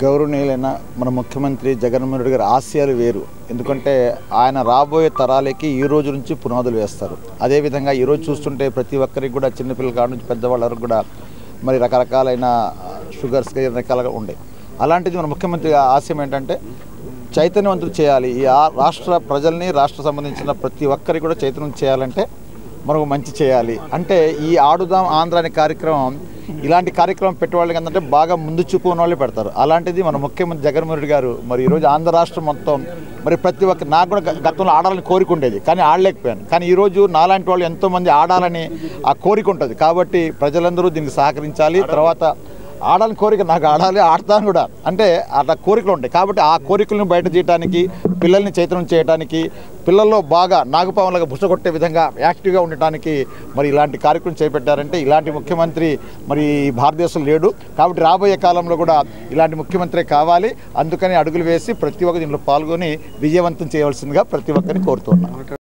గౌరవనీయులైన మన ముఖ్యమంత్రి జగన్మోహన్ రెడ్డి గారి ఆశయాలు వేరు. ఎందుకంటే ఆయన రాబోయే తరాలకి ఈ రోజు నుంచి పునాదులు వేస్తారు. అదేవిధంగా ఈరోజు చూస్తుంటే ప్రతి ఒక్కరికి కూడా చిన్నపిల్లల కాడ నుంచి పెద్దవాళ్ళ వరకు కూడా మరి రకరకాలైన షుగర్స్ రకాలుగా ఉండే. అలాంటిది మన ముఖ్యమంత్రి ఆశయం ఏంటంటే చైతన్యవంతులు చేయాలి. ఈ రాష్ట్ర ప్రజల్ని రాష్ట్ర సంబంధించిన ప్రతి ఒక్కరికి కూడా చైతన్యం చేయాలంటే మనకు మంచి చేయాలి. అంటే ఈ ఆడుదాం ఆంధ్ర అనే కార్యక్రమం ఇలాంటి కార్యక్రమం పెట్టేవాళ్ళకి ఏంటంటే బాగా ముందు చూపు ఉన్న వాళ్ళే పెడతారు. అలాంటిది మన ముఖ్యమంత్రి జగన్మోహన్ రెడ్డి గారు మరి ఈరోజు ఆంధ్ర రాష్ట్రం మొత్తం మరి ప్రతి ఒక్క నాకు కూడా గతంలో ఆడాలని కోరిక ఉండేది, కానీ ఆడలేకపోయాను. కానీ ఈరోజు నాలాంటి వాళ్ళు ఎంతోమంది ఆడాలని ఆ కోరిక ఉంటుంది. కాబట్టి ప్రజలందరూ దీనికి సహకరించాలి. తర్వాత ఆడాలని కోరిక నాకు ఆడాలి, ఆడతాను కూడా, అంటే అట్లా కోరికలు ఉంటాయి. కాబట్టి ఆ కోరికలను బయట చేయడానికి, పిల్లల్ని చైతన్యం చేయడానికి, పిల్లల్లో బాగా నాగపాములుగా బుసగొట్టే విధంగా యాక్టివ్గా ఉండటానికి మరి ఇలాంటి కార్యక్రమం చేపట్టారంటే ఇలాంటి ముఖ్యమంత్రి మరి భారతదేశంలో లేడు. కాబట్టి రాబోయే కాలంలో కూడా ఇలాంటి ముఖ్యమంత్రి కావాలి. అందుకని అడుగులు వేసి ప్రతి ఒక్క దీంట్లో పాల్గొని విజయవంతం చేయవలసిందిగా ప్రతి ఒక్కరిని కోరుతున్నాను.